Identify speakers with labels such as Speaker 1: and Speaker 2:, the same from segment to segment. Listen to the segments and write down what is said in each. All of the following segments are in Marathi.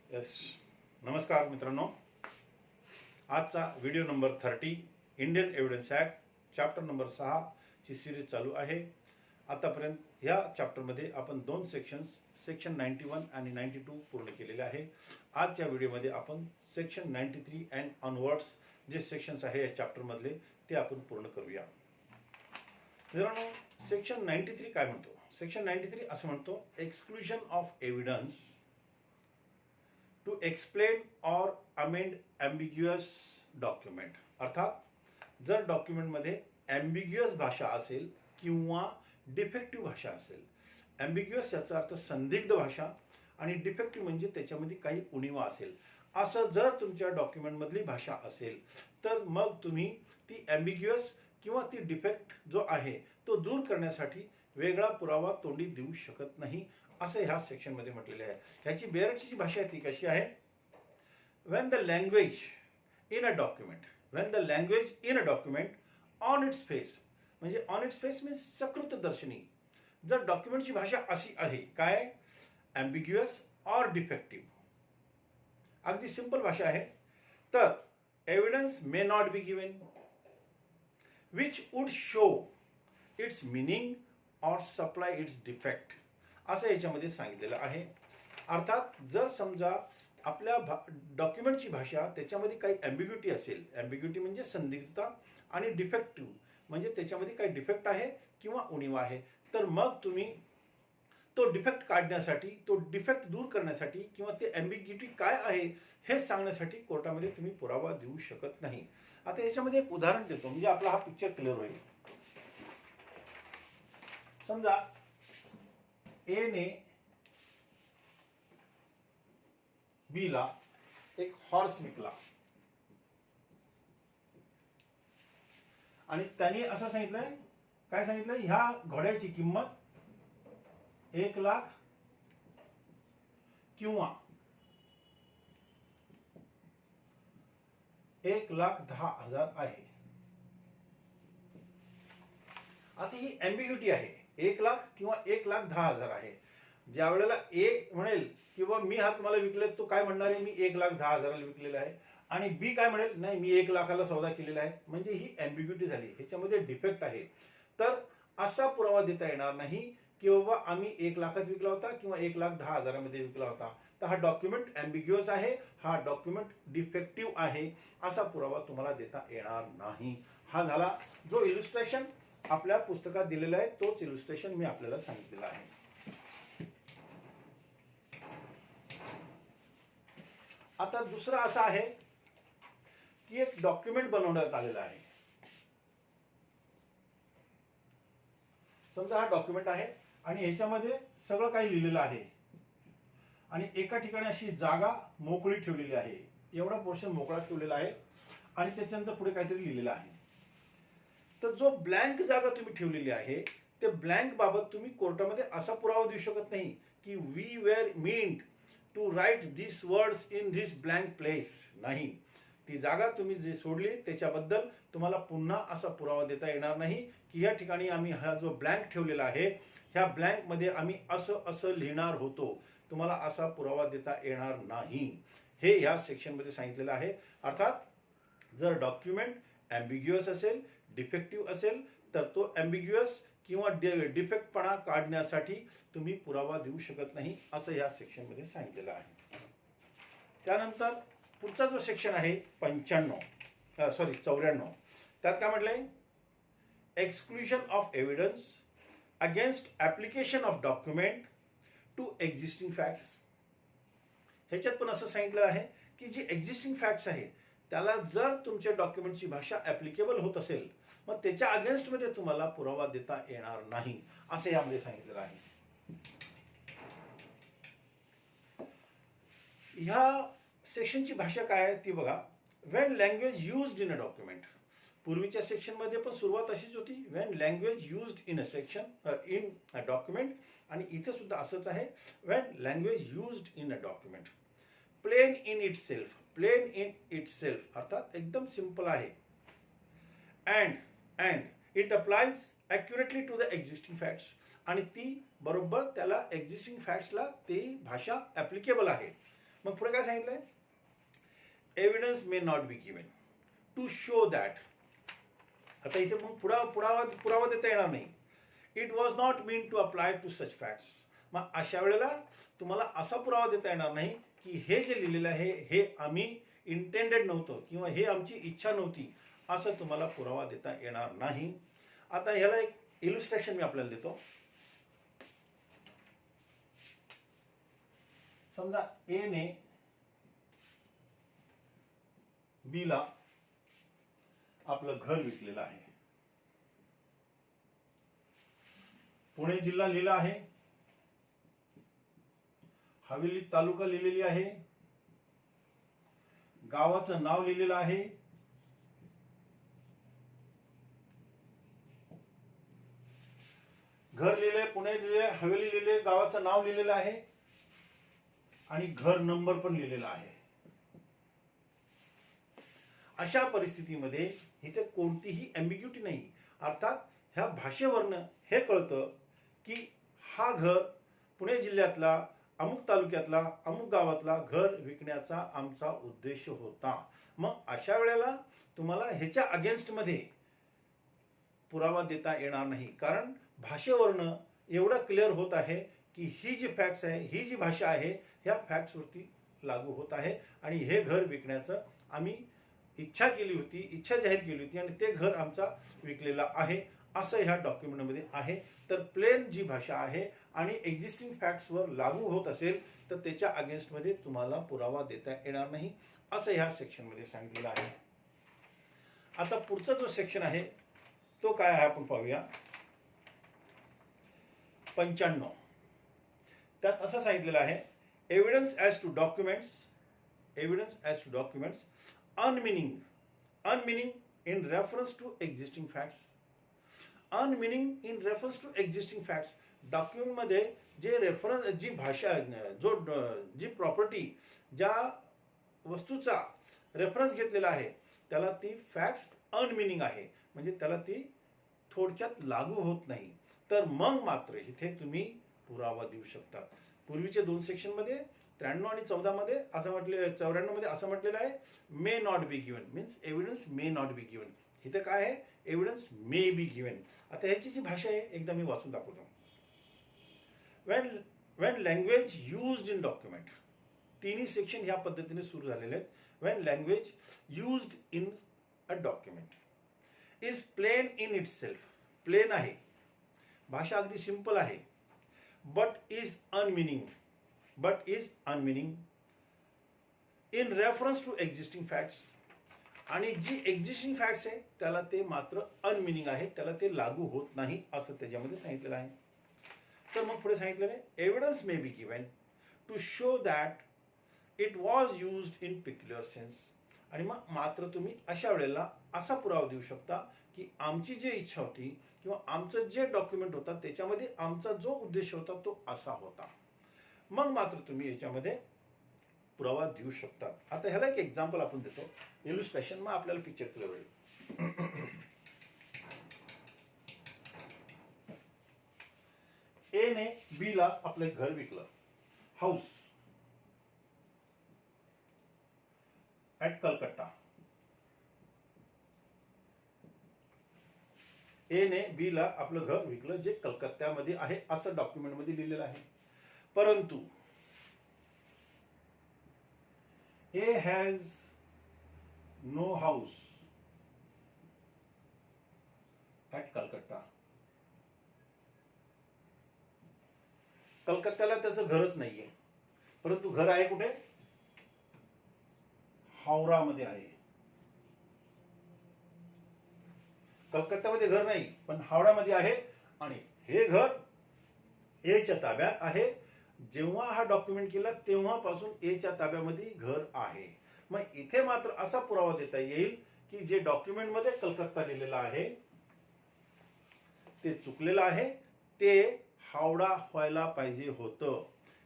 Speaker 1: यस. नमस्कार मित्रांनो. आजचा video number 30 Indian evidence act chapter number 6 ची सिरीज चालू आहे. आतापर्यंत ह्या चॅप्टरमध्ये आपण दोन सेक्शन 91 आणि 92 पूर्ण केलेले आहे. आजच्या व्हिडिओमध्ये आपण सेक्शन 93 अँड ऑनवर्ड्स जे सेक्शन्स आहे या चॅप्टरमधले ते आपण पूर्ण करूया. मित्रांनो, सेक्शन 93 काय म्हणतो? सेक्शन 93 असं म्हणतो, exclusion of evidence to explain or amend ambiguous document. अर्थात जर डॉक्युमेंटमध्ये ॲम्बिग्युअस भाषा असेल किंवा डिफेक्टिव्ह भाषा असेल. ॲम्बिग्युअस याचा अर्थ संदिग्ध भाषा आणि डिफेक्टिव्ह म्हणजे त्याच्यामध्ये काही उणिवा असेल. असं जर तुमच्या डॉक्युमेंटमधली भाषा असेल तर मग तुम्ही ती ॲम्बिग्युअस किंवा ती डिफेक्ट जो आहे तो दूर करण्यासाठी वेगळा पुरावा तोंडी देऊ शकत नाही असं ह्या सेक्शनमध्ये म्हटलेले आहे. ह्याची बेरडची जी भाषा आहे ती कशी आहे? when the language in a document on its face, म्हणजे ऑन इट्स फेस मीन्स सकृतदर्शनी. जर डॉक्युमेंटची भाषा अशी आहे काय? ॲम्बिग्युअस ऑर डिफेक्टिव्ह. अगदी सिंपल भाषा आहे. तर evidence may not be given which would show its meaning or supply it's defect असं याच्यामध्ये सांगितलेलं आहे. अर्थात जर समजा आपल्या डॉक्युमेंटची भाषा त्याच्यामध्ये काही ॲम्बिग्युटी असेल, ॲम्बिग्युटी म्हणजे संदिग्धता, आणि डिफेक्टिव्ह म्हणजे त्याच्यामध्ये काही डिफेक्ट आहे किंवा उणीवा आहे, तर मग तुम्ही तो डिफेक्ट काढण्यासाठी, तो डिफेक्ट दूर करण्यासाठी किंवा ते ॲम्बिग्युटी काय आहे हे सांगण्यासाठी कोर्टामध्ये तुम्ही पुरावा देऊ शकत नाही. आता याच्यामध्ये एक उदाहरण देतो म्हणजे आपला हा पिक्चर क्लिअर होईल. समजा ए ने बी ला एक हॉर्स विकला आणि त्यांनी असं सांगितलंय, काय सांगितलंय? ह्या घोड्याची किंमत 1,00,000 किंवा 1,10,000 आहे. आता ही ॲम्बिग्युटी आहे. 1,00,000 किंवा 1,10,000 आहे. ज्या वेळेला ए म्हणेल किंवा मी हा तुम्हाला विकले, तो काय म्हणणार आहे? मी 1,10,000 विकलेला आहे. आणि बी काय म्हणेल? नाही, मी 1,00,000 सौदा केलेला आहे. म्हणजे ही ॲम्बिग्युटी झाली, ह्याच्यामध्ये डिफेक्ट आहे. तर असा पुरावा देता येणार नाही की बाबा आम्ही 1,00,000 विकला होता किंवा 1,10,000 विकला होता. तर हा डॉक्युमेंट ॲम्बिग्युअस आहे, हा डॉक्युमेंट डिफेक्टिव्ह आहे, असा पुरावा तुम्हाला देता येणार नाही. हा झाला जो इलुस्ट्रेशन आपल्या पुस्तकात दिलेला आहे, तोच इलुस्ट्रेशन मी आपल्याला सांगितलेला आहे. आता दुसरं असं आहे की एक डॉक्युमेंट बनवण्यात आलेला आहे. समजा हा डॉक्युमेंट आहे आणि ह्याच्यामध्ये सगळं काही लिहिलेलं आहे आणि एका ठिकाणी अशी जागा मोकळी ठेवलेली आहे. एवढा पोर्शन मोकळा ठेवलेला आहे आणि त्याच्यानंतर पुढे काहीतरी लिहिलेलं आहे. तर जो ब्लँक जागा तुम्ही ठेवलेली आहे ते ब्लँक बाबत तुम्ही कोर्टामध्ये असा पुरावा देऊ शकत नाही की we were meant to write this words in this blank place. नाही, ती जागा तुम्ही जी सोडली त्याच्याबद्दल तुम्हाला पुन्हा असा पुरावा देता येणार नाही की या ठिकाणी आम्ही हा जो ब्लँक ठेवलेला आहे ह्या ब्लँकमध्ये आम्ही असं असं लिहिणार होतो. तुम्हाला असा पुरावा देता येणार नाही. हे ह्या सेक्शनमध्ये सांगितलेलं आहे. अर्थात जर डॉक्युमेंट ॲम्बिग्युअस असेल, डिफेक्टिव्ह असेल, तर तो ॲम्बिग्युअस किंवा डिफेक्टपणा काढण्यासाठी तुम्ही पुरावा देऊ शकत नाही असं या सेक्शनमध्ये सांगितलेलं आहे. त्यानंतर पुढचा जो सेक्शन आहे 94, त्यात काय म्हटलंय? Exclusion of evidence against application of document to existing facts. ह्याच्यात पण असं सांगितलं आहे की जी एक्झिस्टिंग फॅक्ट्स आहे त्याला जर तुमच्या डॉक्युमेंटची भाषा ॲप्लिकेबल होत असेल मग त्याच्या अगेन्स्टमध्ये तुम्हाला पुरावा देता येणार नाही असं यामध्ये सांगितलेलं आहे. ह्या सेक्शनची भाषा काय आहे ती बघा. When language used in a document. पूर्वीच्या सेक्शनमध्ये पण सुरुवात अशीच होती, when language used in a document, आणि इथे सुद्धा असंच आहे, when language used in a document. Plain in itself अर्थात एकदम सिंपल आहे. And it applies accurately to the existing facts, आणि ती बरोबर त्याला एक्झिस्टिंग फॅक्ट्सला ती भाषा ॲप्लिकेबल आहे. मग पुढे काय सांगितलंय? Evidence may not be given to show that. आता इथे मग पुरावा देता येणार नाही. It was not mean to apply to such facts. मग अशा वेळेला तुम्हाला असा पुरावा देता येणार नाही की हे जे लिहिलेलं आहे हे आम्ही इंटेंडेड नव्हतं किंवा हे आमची इच्छा नव्हती, असं तुम्हाला पुरावा देता येणार नाही. आता ह्याला एक इलुस्ट्रेशन मी आपल्याला देतो. समजा ए ने बी ला आपलं घर विकलेलं आहे. पुणे जिल्हा लिहिला आहे, हवेली तालुका लिहिलेली आहे, गावाचं नाव लिहिलेलं आहे, घर लिहिले, पुणे लिहिले, हवेली लिहिले, गावाचं नाव लिहिलेलं आहे आणि घर नंबर पण लिहिलेला आहे. अशा परिस्थितीमध्ये इथे कोणतीही एम्बिग्युटी नाही. अर्थात ह्या भाषेवरनं हे कळतं की हा घर पुणे जिल्ह्यातला अमुक तालुक्यातला अमुक गावातला घर विकण्याचा आमचा उद्देश होता. मग अशा वेळेला तुम्हाला ह्याच्या अगेन्स्टमध्ये पुरावा देता येणार नाही, कारण भाषेवरनं एवढं क्लिअर होत आहे की ही जी फॅक्ट्स आहे, ही जी भाषा आहे, ह्या फॅक्ट्सवरती लागू होत आहे आणि हे घर विकण्याचं आम्ही इच्छा केली होती, इच्छा जाहीर केली होती आणि ते घर आमचा विकलेला आहे असं ह्या डॉक्युमेंटमध्ये आहे. तर प्लेन जी भाषा आहे आणि एक्झिस्टिंग फॅक्ट्सवर लागू होत असेल तर त्याच्या अगेन्स्टमध्ये तुम्हाला पुरावा देता येणार नाही असं ह्या सेक्शनमध्ये सांगितलेलं आहे. आता पुढचा जो सेक्शन आहे तो काय आहे आपण पाहूया. 95. त्यात असं सांगितलेलं आहे, evidence as to documents, evidence as to documents unmeaning in reference to existing facts. Unmeaning in reference to existing facts. Document मध्ये जे रेफरन्स, जी भाषा, जी प्रॉपर्टी, ज्या वस्तूचा रेफरन्स घेतलेला आहे त्याला ती फॅक्ट्स अनमिनिंग आहे, म्हणजे त्याला ती थोडक्यात लागू होत नाही. तर मग मात्र इथे तुम्ही पुरावा देऊ शकता. पूर्वीच्या 2 सेक्शनमध्ये 93 आणि 14 मध्ये असं म्हटले, 94 मध्ये असं म्हटलेलं आहे मे not be given, means evidence may not be given. इथे काय आहे? Evidence may be given. आता ह्याची जी भाषा आहे एकदा मी वाचून दाखवतो. when language used in document, तिन्ही सेक्शन ह्या पद्धतीने सुरू झालेले आहेत. when language used in a document is plain in itself, plain आहे, भाषा अगदी सिंपल आहे, but is unmeaning in reference to existing facts, आणि जी एक्झिस्टिंग फॅक्ट्स आहे त्याला ते मात्र अनमिनिंग आहे, त्याला ते लागू होत नाही असं त्याच्यामध्ये सांगितलेलं आहे. तर मग पुढे सांगितलेलं आहे, evidence may be given to show that it was used in peculiar sense. आणि मग मात्र तुम्ही अशा वेळेला असा पुरावा देऊ शकता की आमची जी इच्छा होती किंवा आमचं जे डॉक्युमेंट होता त्याच्यामध्ये आमचा जो उद्देश होता तो असा होता. मग मात्र तुम्ही याच्यामध्ये पुरावा देऊ शकतात. आता ह्याला एक एक्झाम्पल आपण देतो, इलुस्ट्रेशन, मग आपल्याला पिक्चर क्लिअर होईल. ए ने बी ला आपलं घर विकलं, हाऊस ॲट कलकत्ता. ए ने बी ला आपलं घर विकलं जे कलकत्त्यामध्ये आहे असं डॉक्युमेंटमध्ये लिहिलेलं आहे. परंतु A has no house at Calcutta. कलकत्त्याला त्याचं घरच नाहीये, परंतु घर आहे कुठे? हावरामध्ये आहे. कलकत्त्यामध्ये घर नाही पण हावडामध्ये आहे आणि हे घर एच्या ताब्यात आहे. जेव्हा हा डॉक्युमेंट केला तेव्हापासून एच्या ताब्यामध्ये घर आहे. मग इथे मात्र असा पुरावा देता येईल की जे डॉक्युमेंट मध्ये कलकत्ता लिहिलेला आहे ते चुकलेलं आहे, ते हावडा व्हायला पाहिजे होतं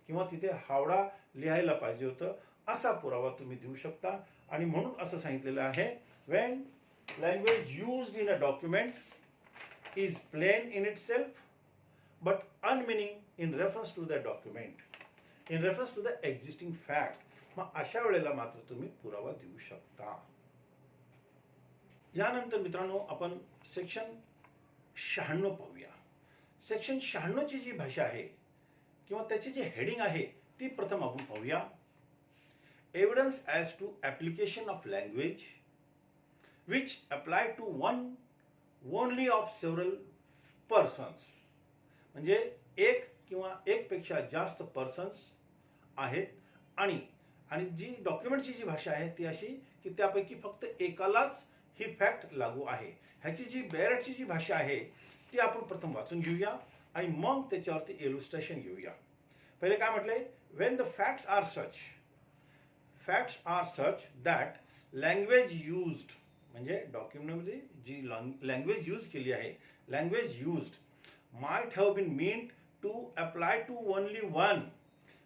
Speaker 1: किंवा तिथे हावडा लिहायला पाहिजे होतं, असा पुरावा तुम्ही देऊ शकता. आणि म्हणून असं सांगितलेलं आहे, when language used in a document is plain in itself but unmeaning in reference to the document, in reference to the existing fact. मग अशा वेळेला मात्र तुम्ही पुरावा देऊ शकता. यानंतर मित्रांनो आपण सेक्शन 96 पाहूया. सेक्शन 96 ची जी भाषा आहे किंवा त्याची जी हेडिंग आहे ती प्रथम आपण पाहूया. Evidence as to application of language which apply to one only of several persons. म्हणजे एक किंवा एकपेक्षा जास्त पर्सन्स आहेत आणि आणि जी डॉक्युमेंटची जी भाषा आहे ती अशी की त्यापैकी फक्त एकालाच ही फॅक्ट लागू आहे. ह्याची जी बेरटची जी भाषा आहे ती आपण प्रथम वाचून घेऊया आणि मग त्याच्यावरती इलुस्ट्रेशन घेऊया. पहिले काय म्हटलंय, when the facts are such that language used, म्हणजे डॉक्युमेंटमध्ये जी लँग्वेज यूज केली आहे, language used might have been meant to apply to only one.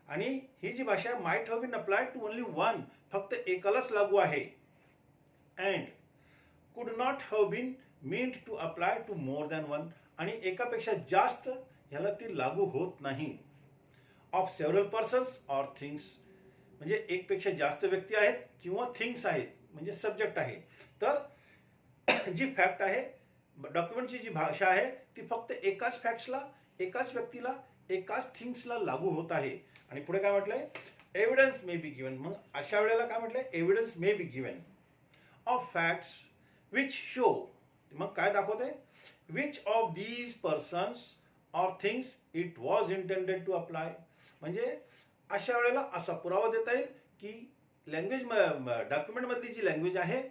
Speaker 1: आणि ही जी भाषा might have been apply to only one, फक्त एकालाच लागू आहे. And could not have been meant to apply to more than one, आणि एकापेक्षा जास्त ह्याला ती लागू होत नाही. Of several persons or things, म्हणजे एकपेक्षा जास्त व्यक्ती आहेत किंवा थिंग्स आहेत, म्हणजे सब्जेक्ट आहे. तर जी फॅक्ट आहे, डॉक्युमेंटची जी भाषा आहे ती फक्त एकाच फॅक्ट्सला, एकाच व्यक्तीला, एकाच थिंग्सला लागू होत आहे. आणि पुढे काय म्हटलंय, एव्हिडन्स मे बी गिवन. मग अशा वेळेला काय म्हटलंय, evidence may be given of facts which show. मग काय दाखवते, which of these persons or things it was intended to apply. म्हणजे अशा वेळेला असा पुरावा देता येईल की लँग्वेज डॉक्युमेंटमधली जी लँग्वेज आहे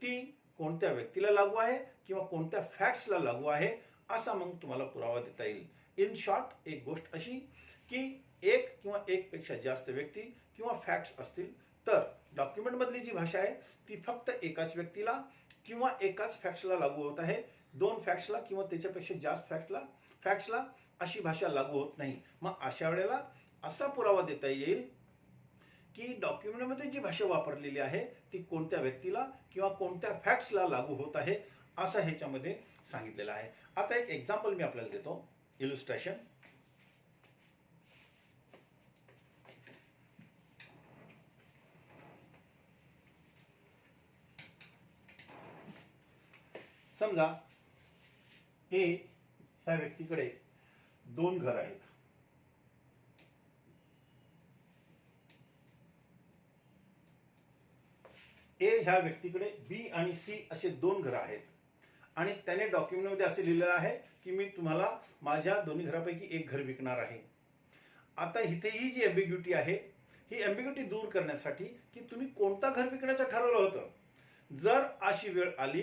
Speaker 1: ती कोणत्या व्यक्तीला लागू आहे किंवा कोणत्या फॅक्ट्सला लागू आहे, असा मग तुम्हाला पुरावा देता येईल. इन शॉर्ट, एक गोष्ट अशी की एक किंवा एकपेक्षा जास्त व्यक्ती किंवा फॅक्ट्स असतील तर डॉक्युमेंटमधली जी भाषा आहे ती फक्त एकाच व्यक्तीला किंवा एकाच फॅक्ट्सला लागू होत आहे. दोन फॅक्ट्सला किंवा त्याच्यापेक्षा जास्त फॅक्ट्सला अशी भाषा लागू होत नाही. मग अशा वेळेला असा पुरावा देता येईल की डॉक्युमेंटमध्ये जी भाषा वापरलेली आहे ती कोणत्या व्यक्तीला किंवा कोणत्या फॅक्ट्सला लागू होत आहे, असं ह्याच्यामध्ये सांगितलेलं आहे. आता एक एक्झाम्पल मी आपल्याला देतो, इलुस्ट्रेशन. समजा ए ह्या व्यक्तीकडे दोन घर आहेत. ए ह्या व्यक्तीकडे बी आणि सी असे दोन घरं आहेत आणि त्याने डॉक्युमेंटमध्ये असे लिहिलेलं आहे की मी तुम्हाला माझ्या दोन्ही घरापैकी एक घर विकणार आहे. आता इथे ही जी एम्बिग्युटी आहे, ही एम्बिग्युटी दूर करण्यासाठी की तुम्ही कोणता घर विकण्याचं ठरवलं होतं, जर अशी वेळ आली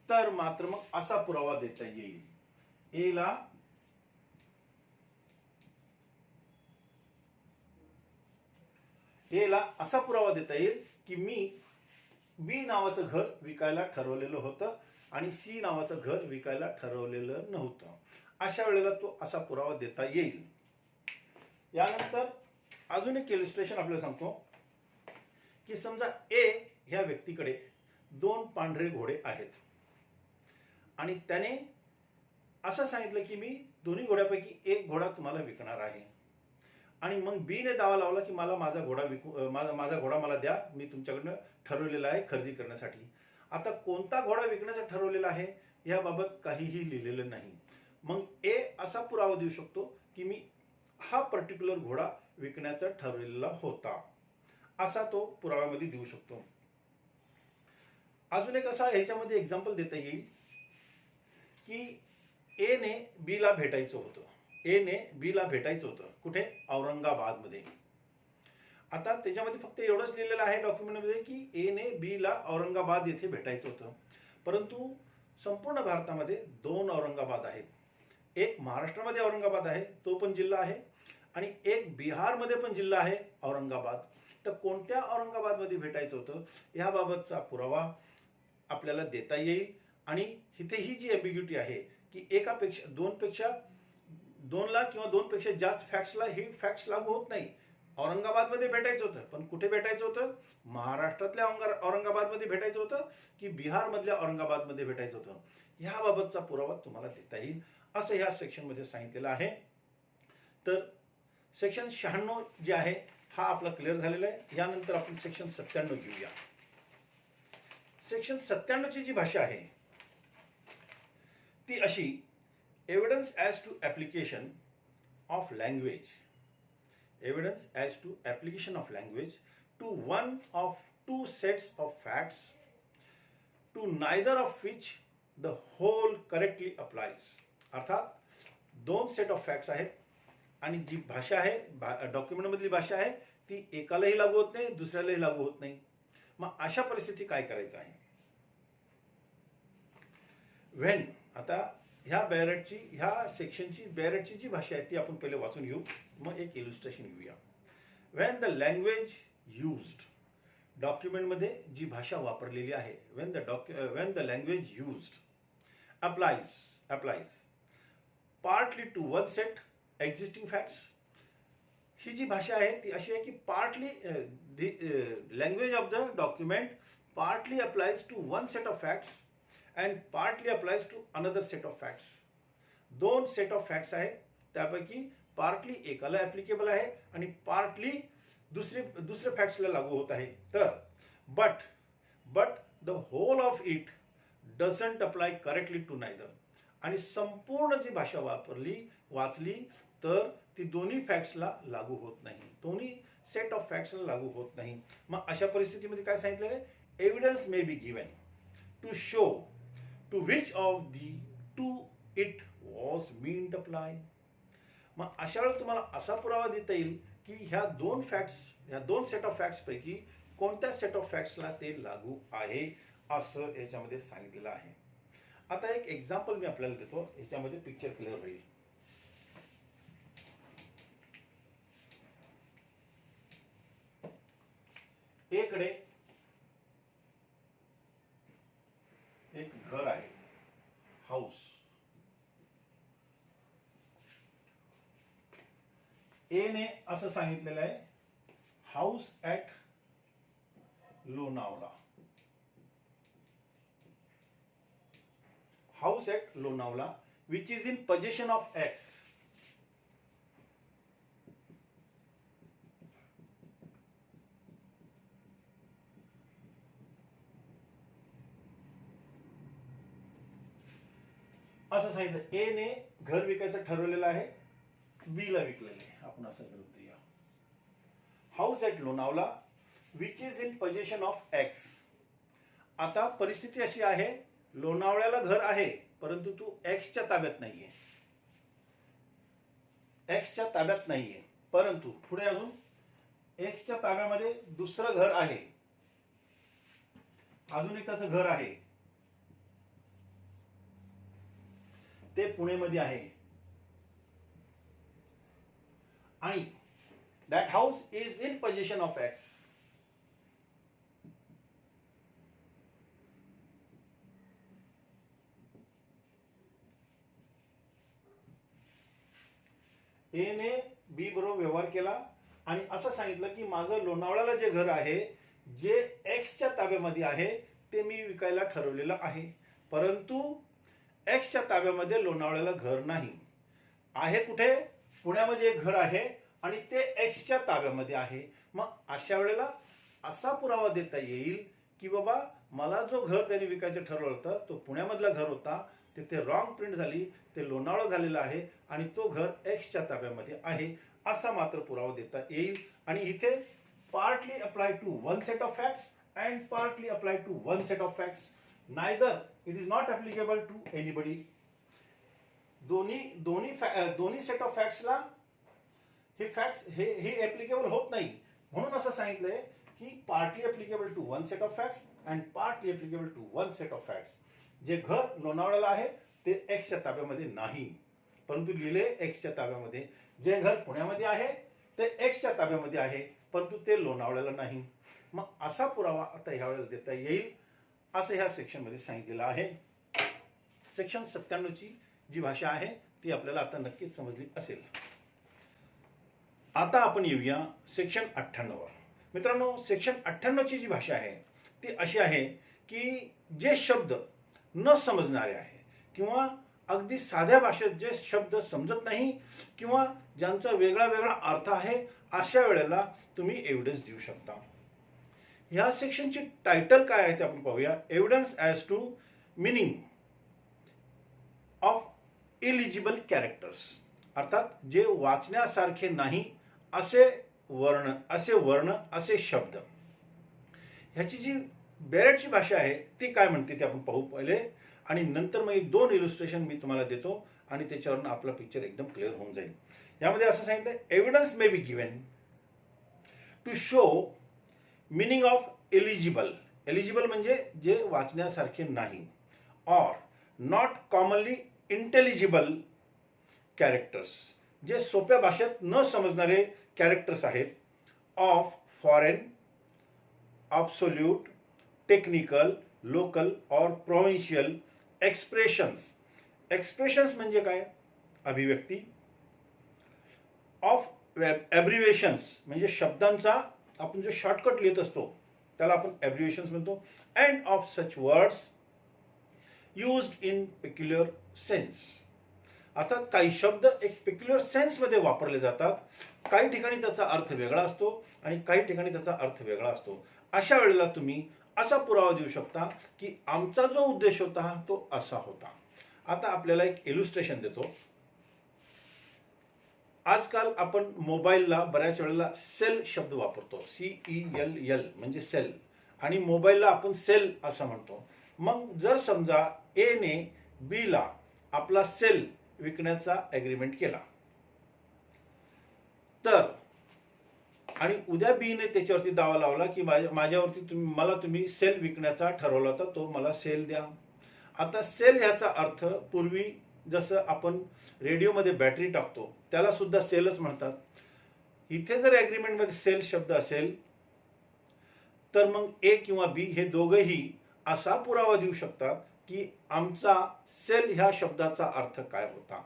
Speaker 1: तर मात्र मग असा पुरावा देता येईल. एला असा पुरावा देता येईल की मी बी नावाचं घर विकायला ठरवलेलं होतं आणि सी नावाचं घर विकायला ठरवलेलं नव्हतं. अशा वेळेला तो असा पुरावा देता येईल. यानंतर अजून एक इलुस्ट्रेशन आपल्याला सांगतो की समजा ए ह्या व्यक्तीकडे दोन पांढरे घोडे आहेत आणि त्याने असं सांगितलं की मी दोन्ही घोड्यापैकी एक घोडा तुम्हाला विकणार आहे. आणि मग बी ने दावा लावला की मला माझा घोडा मला द्या, मी तुमच्याकडनं ठरवलेला आहे खरेदी करण्यासाठी. आता कोणता घोडा विकण्याचा ठरवलेला आहे याबाबत काहीही लिहिलेलं नाही. मग ए असा पुरावा देऊ शकतो की मी हा पर्टिक्युलर घोडा विकण्याचा ठरवलेला होता, असा तो पुराव्यामध्ये देऊ शकतो. अजून एक असा ह्याच्यामध्ये एक्झाम्पल देता येईल की ए ने बी ला भेटायचं होतं. कुठे? औरंगाबादमध्ये. आता त्याच्यामध्ये फक्त एवढंच लिहिलेलं आहे डॉक्युमेंटमध्ये की ए ने बी ला औरंगाबाद येथे भेटायचं होतं. परंतु संपूर्ण भारतामध्ये दोन औरंगाबाद आहेत. एक महाराष्ट्रामध्ये औरंगाबाद आहे, तो पण जिल्हा आहे, आणि एक बिहारमध्ये पण जिल्हा आहे औरंगाबाद. तर कोणत्या औरंगाबादमध्ये भेटायचं होतं याबाबतचा पुरावा आपल्याला देता येईल. आणि इथे ही जी एम्बिग्युटी आहे की दोनला किंवा दोनपेक्षा जास्त फॅक्ट्सला ही फॅक्ट्स लागू होत नाही. औरंगाबादमध्ये भेटायचं होतं, पण कुठे भेटायचं होतं? महाराष्ट्रातल्या औरंगाबादमध्ये भेटायचं होतं की बिहारमधल्या औरंगाबादमध्ये भेटायचं होतं, ह्याबाबतचा पुरावा तुम्हाला देता येईल, असं ह्या सेक्शनमध्ये सांगितलेलं आहे. तर सेक्शन 96 जे आहे हा आपला क्लिअर झालेला आहे. यानंतर आपण सेक्शन 97 घेऊया. सेक्शन 97 ची जी भाषा आहे ती अशी, evidence as to application of language, evidence as to application of language to one of two sets of facts to neither of which the whole correctly applies. अर्थात दोन सेट ऑफ फॅक्ट्स आहेत आणि जी भाषा आहे, डॉक्युमेंटमधली भाषा आहे, ती एकालाही लागू होत नाही, दुसऱ्यालाही लागू होत नाही. मग अशा परिस्थिती काय करायचं आहे? व्हेन, आता ह्या बॅरेटची, ह्या सेक्शनची बॅरेटची जी भाषा आहे ती आपण पहिले वाचून घेऊ, मग एक इलुस्ट्रेशन घेऊया. व्हेन द लँग्वेज युज्ड, डॉक्युमेंटमध्ये जी भाषा वापरलेली आहे, when the language used applies partly to one set existing facts. ही जी भाषा आहे ती अशी आहे की partly language of the document partly applies to one set of facts and partly applies to another set of facts. दोन सेट ऑफ फॅक्ट्स आहेत, त्यापैकी पार्टली एकाला ॲप्लिकेबल आहे आणि पार्टली दुसऱ्या फॅक्ट्सला लागू होत आहे. तर but the whole of it doesn't apply correctly to neither. आणि संपूर्ण जी भाषा वाचली तर ती दोन्ही फॅक्ट्सला लागू होत नाही, दोन्ही सेट ऑफ फॅक्ट्सला लागू होत नाही. मग अशा परिस्थितीमध्ये काय सांगितलेलं आहे? Evidence may be given to show to which of the to it was meant apply. मग अशा वेळेस तुम्हाला असा पुरावा देता येईल की ह्या दोन सेट ऑफ फॅक्ट्स पैकी कोणत्या सेट ऑफ फॅक्ट्सला ते लागू आहे, असं याच्यामध्ये सांगितलेलं आहे. आता एक एक्झाम्पल मी आपल्याला देतो, ह्याच्यामध्ये पिक्चर क्लिअर होईल. इकडे एक घर आहे, हाऊस. ए ने असं सांगितलेलं आहे, house at Lonavala. House at Lonavala which is in possession of x. असं सांगितलं, ए ने घर विकायचं ठरवलेलं आहे, बी ला विकलेलं आहे. आपण असं करूया, house at Lonavala which is in possession of x. आता परिस्थिती अशी आहे, लोणावळ्याला घर आहे परंतु तू एक्सच्या ताब्यात नाहीये, एक्सच्या ताब्यात नाहीये. परंतु पुढे अजून एक्सच्या ताब्यामध्ये दुसरं घर आहे, अजून एक त्याचं घर आहे, ते पुणेमध्ये आहे. आणि that house is in possession of X. A ने बी बरोबर व्यवहार केला आणि असं सांगितलं की माझं लोणावळ्याला जे घर आहे, जे एक्सच्या ताब्यामध्ये आहे, ते मी विकायला ठरवलेलं आहे. परंतु एक्सच्या ताब्यामध्ये लोणावळ्याला घर नाही आहे. कुठे? पुण्यामध्ये एक घर आहे आणि ते एक्सच्या ताब्यामध्ये आहे. मग अशा वेळेला असा पुरावा देता येईल की बाबा मला जो घर त्यांनी विकायचं ठरवलं होतं तो पुण्यामधला घर होता, तिथे रॉंग प्रिंट झाली, ते लोणावळा झालेला आहे आणि तो घर एक्सच्या ताब्यामध्ये आहे, असा मात्र पुरावा देता येईल. आणि इथे partly apply to one set of facts and partly apply to one set of facts. Neither it is not applicable to anybody. दोन्ही सेट ऑफ फॅक्ट्सला हे फॅक्ट्स हे ॲप्लिकेबल होत नाही. म्हणून असं सांगितलंय की partly applicable to one set of facts and partly applicable to one set of facts. जे घर लोणावळ्याला आहे ते एक्सच्या ताब्यामध्ये नाही, परंतु लिहिले एक्सच्या ताब्यामध्ये. जे घर पुण्यामध्ये आहे ते एक्सच्या ताब्यामध्ये आहे, परंतु ते लोणावळ्याला नाही. मग असा पुरावा आता ह्या वेळेला देता येईल असं ह्या सेक्शनमध्ये सांगितलेलं आहे. सेक्शन 97 ची जी भाषा आहे ती आपल्याला आता नक्कीच समजली असेल. आता आपण येऊया सेक्शन 98 वर. मित्रांनो, सेक्शन 98 ची जी भाषा आहे ती अशी आहे की जे शब्द न समजणारे आहे किंवा अगदी साध्या भाषेत जे शब्द समजत नाही किंवा ज्यांचा वेगळा वेगळा अर्थ आहे अशा वेळेला तुम्ही एव्हिडन्स देऊ शकता. ह्या सेक्शनची टायटल काय आहे ते आपण पाहूया. Evidence as to meaning of illegible characters, अर्थात जे वाचण्यासारखे नाही असे वर्ण असे शब्द. ह्याची जी बेरेटची भाषा आहे ती काय म्हणते ते आपण पाहू पहिले, आणि नंतर मग 2 इलुस्ट्रेशन मी तुम्हाला देतो आणि त्याच्यावरून आपला पिक्चर एकदम क्लिअर होऊन जाईल. यामध्ये असं सांगितलं, evidence may be given to show meaning of illegible. Illegible म्हणजे जे वाचण्यासारखे नाही, or not commonly intelligible characters, जे सोप्या भाषेत न समजणारे कॅरेक्टर्स आहेत, of foreign, absolute, technical, local और प्रोव्हिन्शियल एक्सप्रेशन्स. एक्सप्रेशन्स म्हणजे काय? अभिव्यक्ती. ऑफ ॲब्रिव्हिएशन्स म्हणजे शब्दांचा आपण जो शॉर्टकट लिहित असतो त्याला आपण ॲब्रिव्हिएशन्स म्हणतो. And of such words used in peculiar sense, अर्थात काही शब्द एक पेक्युलर सेन्समध्ये वापरले जातात. काही ठिकाणी त्याचा अर्थ वेगळा असतो आणि काही ठिकाणी त्याचा अर्थ वेगळा असतो. अशा वेळेला तुम्ही असा पुरावा देऊ शकता की आमचा जो उद्देश होता तो असा होता. आता आपल्याला एक इलुस्ट्रेशन देतो. आजकाल आपण मोबाईलला बऱ्याच वेळेला सेल शब्द वापरतो. CELL म्हणजे सेल, आणि मोबाईलला आपण सेल असं म्हणतो. मग जर समजा ए ने बी ला आपला सेल विकण्याचा ॲग्रीमेंट केला, तर आणि उद्या बी ने त्याच्यावरती दावा लावला की माझ्यावरती मला तुम्ही सेल विकण्याचा ठरवला होता, तो मला सेल द्या. आता सेल ह्याचा अर्थ पूर्वी जसं आपण रेडिओमध्ये बॅटरी टाकतो त्याला सुद्धा सेलच म्हणतात. इथे जर ॲग्रीमेंटमध्ये सेल शब्द असेल तर मग ए किंवा बी हे दोघंही असा पुरावा देऊ शकतात की आमचा सेल ह्या शब्दाचा अर्थ काय होता.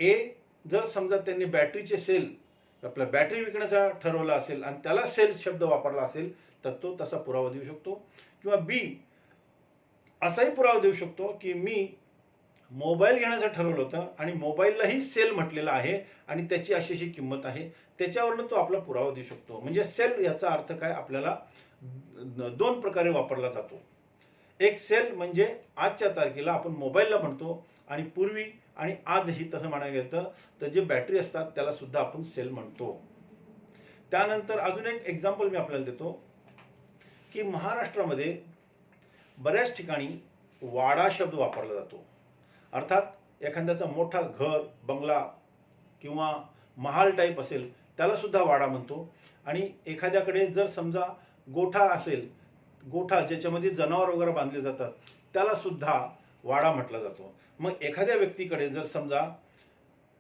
Speaker 1: ए जर समजा त्यांनी बॅटरीचे सेल, आपला बॅटरी विकण्याचा ठरवला असेल आणि त्याला सेल शब्द वापरला असेल तर तो तसा पुरावा देऊ शकतो. किंवा बी असाही पुरावा देऊ शकतो की मी मोबाईल घेण्याचं ठरवलं होतं आणि मोबाईललाही सेल म्हटलेलं आहे आणि त्याची अशी अशी किंमत आहे, त्याच्यावरनं तो आपला पुरावा देऊ शकतो. म्हणजे सेल याचा अर्थ काय आपल्याला 2 प्रकारे वापरला जातो. एक सेल म्हणजे आजच्या तारखेला आपण मोबाईलला म्हणतो, आणि पूर्वी आणि आजही तसं म्हणायला गेलं तर जे बॅटरी असतात त्याला सुद्धा आपण सेल म्हणतो. त्यानंतर अजून एक एक्झाम्पल मी आपल्याला देतो की महाराष्ट्रामध्ये बऱ्याच ठिकाणी वाडा शब्द वापरला जातो. अर्थात एखाद्याचा मोठा घर, बंगला किंवा महाल टाईप असेल त्याला सुद्धा वाडा म्हणतो. आणि एखाद्याकडे जर समजा गोठा असेल, गोठा ज्याच्यामध्ये जनावर वगैरे बांधले जातात त्याला सुद्धा वाडा म्हटला जातो. मग एखाद्या व्यक्तीकडे जर समजा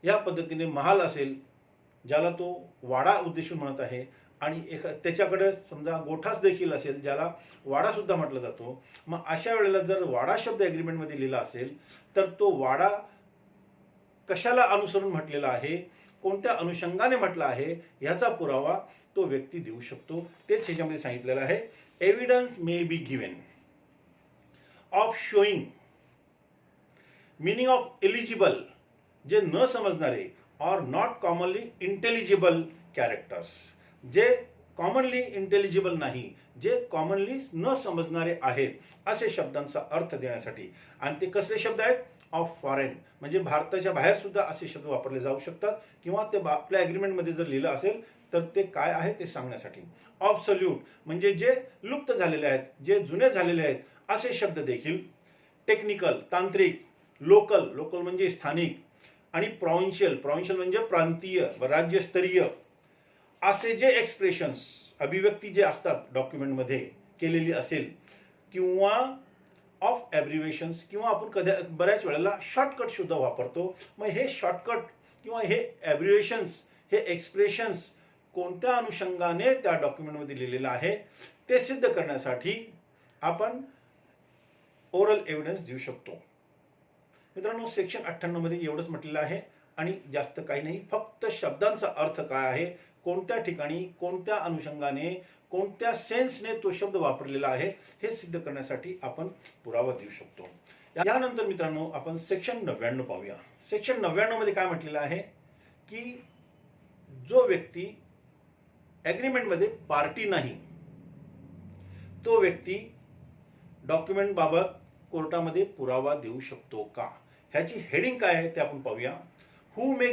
Speaker 1: या पद्धतीने महाल असेल ज्याला तो वाडा उद्देशून म्हणत आहे, आणि त्याच्याकडे समजा गोठाच देखील असेल ज्याला वाडा सुद्धा म्हटला जातो, मग अशा वेळेला जर वाडा शब्द ॲग्रीमेंटमध्ये लिहिला असेल तर तो वाडा कशाला अनुसरून म्हटलेला आहे, कोणत्या अनुषंगाने म्हटला आहे याचा पुरावा तो व्यक्ती देऊ शकतो. तेच ह्याच्यामध्ये सांगितलेलं आहे. Evidence may be given of showing meaning of illegible, जे न समजणारे, or not commonly intelligible characters, जे कॉमनली इंटेलिजिबल नाही, जे कॉमनली न समजणारे आहेत असे शब्दांचा अर्थ देण्यासाठी. आणि ते कसले शब्द आहेत? ऑफ फॉरेन म्हणजे भारताच्या बाहेर सुद्धा असे शब्द वापरले जाऊ शकतात, किंवा ते आपल्या ॲग्रीमेंटमध्ये जर लिहिलं असेल तर ते काय आहे ते सांगण्यासाठी. ऑब्सोल्यूट म्हणजे जे लुप्त झालेले आहेत, जे जुने झालेले आहेत असे शब्द देखील. टेक्निकल तांत्रिक. लोकल लोकल म्हणजे स्थानिक. आणि प्रोव्हिन्शियल प्रोव्हिन्शियल म्हणजे प्रांतीय राज्यस्तरीय असे जे एक्सप्रेशन्स अभिव्यक्ती जे असतात डॉक्युमेंटमध्ये केलेली असेल, किंवा ऑफ ॲब्रिव्हिएशन्स, किंवा आपण बऱ्याच वेळेला शॉर्टकट सुद्धा वापरतो. मग हे शॉर्टकट किंवा हे ॲब्रिव्हिएशन्स, हे एक्सप्रेशन्स कोणत्या अनुषंगाने त्या डॉक्युमेंटमध्ये लिहिलेलं आहे ते सिद्ध करण्यासाठी आपण ओरल एव्हिडन्स देऊ शकतो. मित्रांनो, सेक्शन 98 मध्ये एवढंच म्हटलेलं आहे आणि जास्त काही नाही. फक्त शब्दांचा अर्थ काय आहे, कोणत्या ठिकाणी, कोणत्या अनुषंगाने, कोणत्या सेन्सने तो शब्द वापरलेला आहे हे सिद्ध करण्यासाठी आपण पुरावा देऊ शकतो. यानंतर मित्रांनो आपण सेक्शन 99 पाहूया. सेक्शन 99 मध्ये काय म्हटलेलं आहे की जो व्यक्ती ॲग्रीमेंटमध्ये पार्टी नाही तो व्यक्ती डॉक्युमेंट बाबत कोर्टामध्ये पुरावा देऊ शकतो का? ह्याची हेडिंग काय आहे ते आपण पाहूया. Who may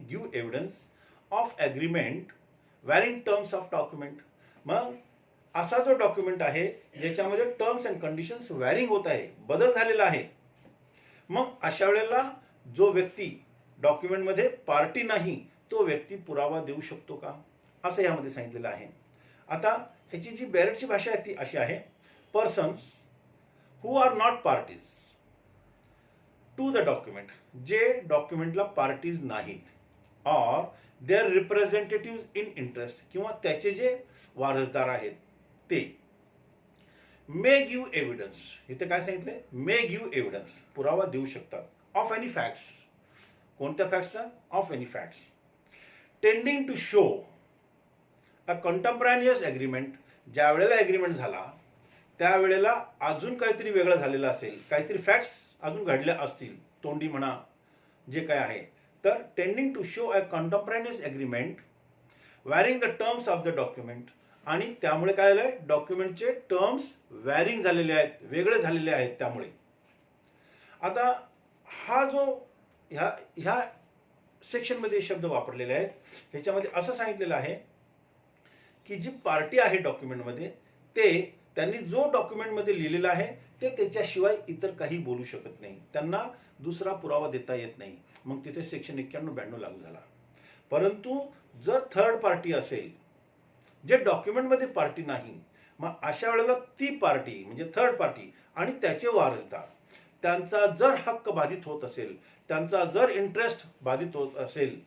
Speaker 1: give evidence of agreement varying terms of document. मग असा जो डॉक्युमेंट आहे ज्याच्यामध्ये टर्म्स अँड कंडिशन्स वॅरिंग होत आहे, बदल झालेला आहे, मग अशा वेळेला जो व्यक्ती डॉक्युमेंटमध्ये पार्टी नाही तो व्यक्ती पुरावा देऊ शकतो का, असं यामध्ये सांगितलेलं आहे. आता ह्याची जी बॅरेटची भाषा आहे ती अशी आहे. Persons who are not parties to the document, जे डॉक्युमेंटला पार्टीज नाहीत, or their representative in interest, किंवा त्याचे जे वारसदार आहेत ते, मे गिव्ह एव्हिडन्स, इथे काय सांगितले, मे गिव्ह एव्हिडन्स, पुरावा देऊ शकतात, ऑफ एनी फॅक्ट्स, कोणत्या फॅक्ट्सचा, of any facts, tending to show a contemporaneous agreement, ज्या वेळेला ॲग्रीमेंट झाला त्यावेळेला अजून काहीतरी वेगळं झालेलं असेल, काहीतरी फॅक्ट्स अजून घडल्या असतील, तोंडी म्हणा जे काय आहे, तर tending to show a contemporaneous agreement varying the terms of the document, आणि त्यामुळे काय झालंय, डॉक्युमेंटचे टर्म्स वॅरिंग झालेले आहेत, वेगळे झालेले आहेत. त्यामुळे आता हा जो ह्या सेक्शनमध्ये शब्द वापरलेले आहेत, ह्याच्यामध्ये असं सांगितलेलं आहे की जी पार्टी आहे डॉक्युमेंटमध्ये ते त्यांनी जो डॉक्युमेंटमध्ये लिहिलेला आहे ते त्याच्याशिवाय इतर काही बोलू शकत नाही, त्यांना दुसरा पुरावा देता येत नाही. मग तिथे सेक्शन 91-92 लागू झाला. परंतु जर थर्ड पार्टी असेल, जे डॉक्युमेंटमध्ये पार्टी नाही, मग अशा वेळेला ती पार्टी म्हणजे थर्ड पार्टी आणि त्याचे वारसदार, त्यांचा जर हक्क बाधित होत असेल, त्यांचा जर इंटरेस्ट बाधित होत असेल,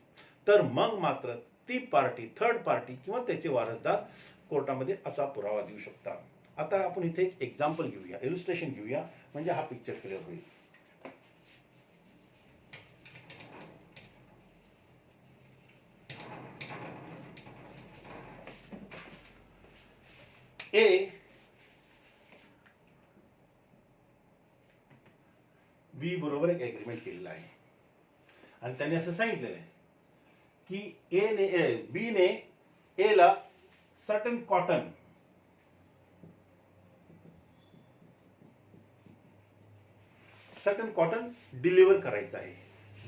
Speaker 1: तर मग मात्र ती पार्टी, थर्ड पार्टी किंवा त्याचे वारसदार कोर्टामध्ये असा पुरावा देऊ शकतात. आता आपण इथे एक एक्झाम्पल घेऊया, इलुस्ट्रेशन घेऊया, म्हणजे हा पिक्चर क्लिअर होईल. बी बरोबर एक ॲग्रीमेंट केलेला आहे आणि त्यांनी असं सांगितलेलं आहे की बी ने ए ला सर्टन कॉटन डिलिव्हर करायचं आहे.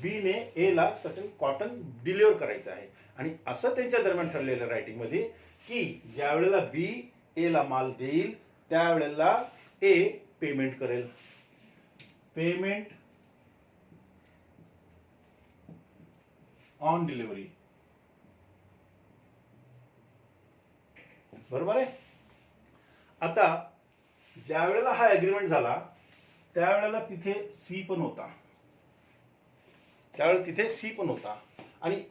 Speaker 1: बी ने ए ला सर्टन कॉटन डिलिव्हर करायचं आहे आणि असं त्यांच्या दरम्यान ठरलेलं रायटिंगमध्ये की ज्या वेळेला बी ए ला माल देईल त्यावेळेला ए पेमेंट करेल. पेमेंट ऑन डिलिव्हरी, बरोबर आहे. आता ज्या वेळेला हा ॲग्रीमेंट झाला त्यावेळेला तिथे सी पण होता, आणि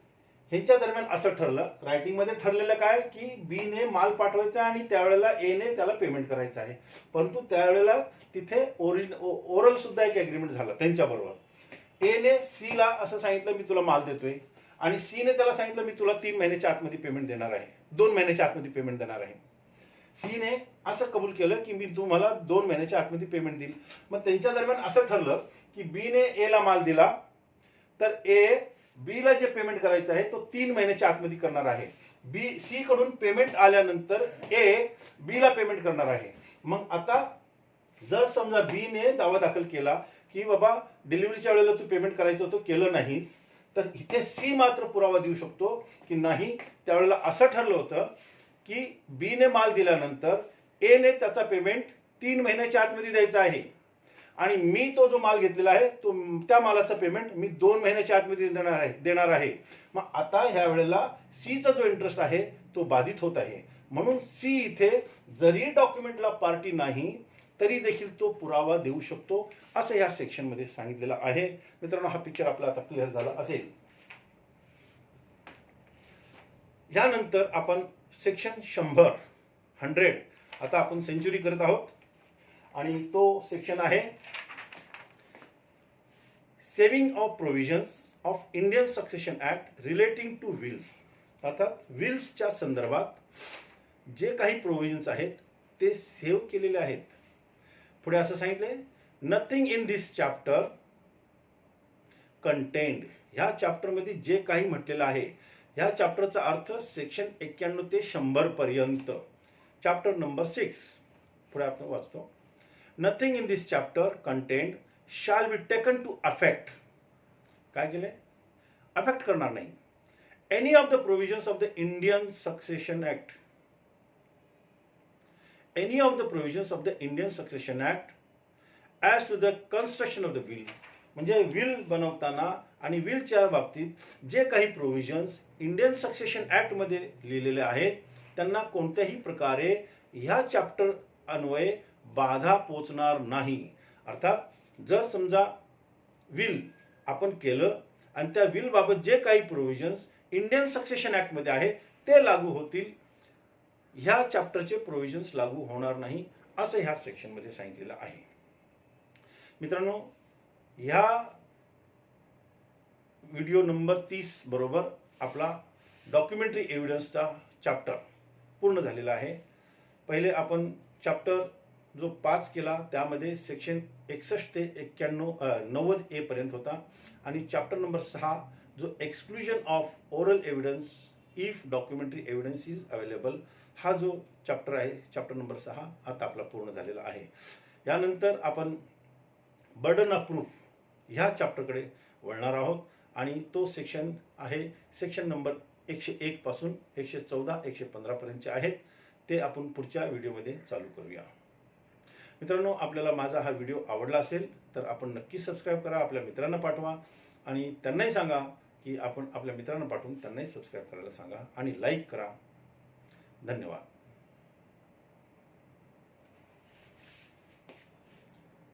Speaker 1: ह्यांच्या दरम्यान असं ठरलं, रायटिंग मध्ये ठरलेलं काय की बी ने माल पाठवायचा आणि त्यावेळेला ए ने त्याला पेमेंट करायचं आहे. परंतु त्यावेळेला तिथे ओरल सुद्धा एक ॲग्रीमेंट झाला त्यांच्याबरोबर. ए ने सी ला असं सांगितलं मी तुला माल देतोय, आणि सी ने त्याला सांगितलं मी तुला 3 महिन्याच्या आतमध्ये पेमेंट देणार आहे, 2 महिन्याच्या आतमध्ये पेमेंट देणार आहे. सी ने असं कबूल केलं की मी तुम्हाला 2 महिन्याच्या आतमध्ये पेमेंट देईल. मग त्यांच्या दरम्यान असं ठरलं की बी ने ए ला माल दिला तर ए बी ला जे पेमेंट करायचं आहे तो 3 महिन्याच्या आतमध्ये करणार आहे. बी सी कडून पेमेंट आल्यानंतर ए बी ला पेमेंट करणार आहे. मग आता जर समजा बी ने दावा दाखल केला की बाबा डिलिव्हरीच्या वेळेला तू पेमेंट करायचं होतं, केलं नाहीस, तर इथे सी मात्र पुरावा देऊ शकतो की नाही, त्यावेळेला असं ठरलं होतं की बी ने माल दिल्यानंतर ए ने त्याचा पेमेंट 3 महिन्याच्या आतमध्ये द्यायचा आहे आणि मी तो जो माल घेतलेला आहे तो त्या मालाचा पेमेंट मी 2 महिन्याच्या आतमध्ये देणार आहे. मग आता ह्या वेळेला सीचा जो इंटरेस्ट आहे तो बाधित होत आहे. म्हणून सी इथे जरी डॉक्युमेंटला पार्टी नाही तरी देखील तो पुरावा देऊ शकतो, असं ह्या सेक्शन मध्ये सांगितलेलं आहे. मित्रांनो, हा पिक्चर आपला आता क्लिअर झाला असेल. यानंतर आपण सेक्शन 100 आता आपण सेंचुरी करत आहोत आणि तो सेक्शन आहे saving of provisions of Indian Succession Act relating to wills. अर्थात विल्सच्या संदर्भात जे काही प्रोव्हिजन्स आहेत ते सेव्ह केलेले आहेत. पुढे असं सांगितले, nothing in this chapter contained, ह्या चॅप्टरमध्ये जे काही म्हटलेलं आहे, ह्या चॅप्टरचा अर्थ सेक्शन 91 ते 100 पर्यंत. चॅप्टर नंबर 6 पुढे आपण वाचतो. Nothing in this chapter content shall be taken to affect. काय केले? अफेक्ट करणार नाही. Any of the provisions of the Indian Succession Act. Any of the provisions of the Indian Succession Act as to the construction of the will. म्हणजे विल बनवताना आणि विलच्या बाबतीत जे काही प्रोव्हिजन्स इंडियन सक्सेशन ॲक्टमध्ये लिहिलेले आहेत त्यांना कोणत्याही प्रकारे ह्या चॅप्टर अन्वये बाधा पोचणार नाही. अर्थात जर समजा विल आपण केलं आणि त्या विल बाबत जे काही प्रोव्हिजन्स इंडियन सक्सेशन ॲक्टमध्ये आहे ते लागू होतील, ह्या चॅप्टरचे प्रोव्हिजन्स लागू होणार नाही असं ह्या सेक्शनमध्ये सांगितलेलं आहे. मित्रांनो, ह्या व्हिडिओ नंबर 30 बरोबर आपला डॉक्युमेंटरी एव्हिडन्सचा चॅप्टर पूर्ण झालेला आहे. पहिले आपण चॅप्टर जो 5 केला त्यामध्ये सेक्शन 61 ते 90 ए पर्यंत होता आणि चॅप्टर नंबर 6 जो exclusion of oral evidence if documentary evidence is available, हा जो चॅप्टर आहे चॅप्टर नंबर 6 आता आपला पूर्ण झालेला आहे. यानंतर आपण बर्डन ऑफ प्रूफ ह्या चॅप्टरकडे वळणार आहोत आणि तो सेक्शन आहे सेक्शन नंबर 101 पासून 114 115 पर्यंतचे आहेत. ते आपण पुढच्या व्हिडिओमध्ये चालू करूया. मित्रांनो, आपल्याला माझा हा व्हिडिओ आवडला असेल तर आपण नक्की सबस्क्राईब करा, आपल्या मित्रांना पाठवा आणि त्यांनाही सांगा की आपण आपल्या मित्रांना पाठवून त्यांनाही सबस्क्राईब करायला सांगा आणि लाईक करा. धन्यवाद.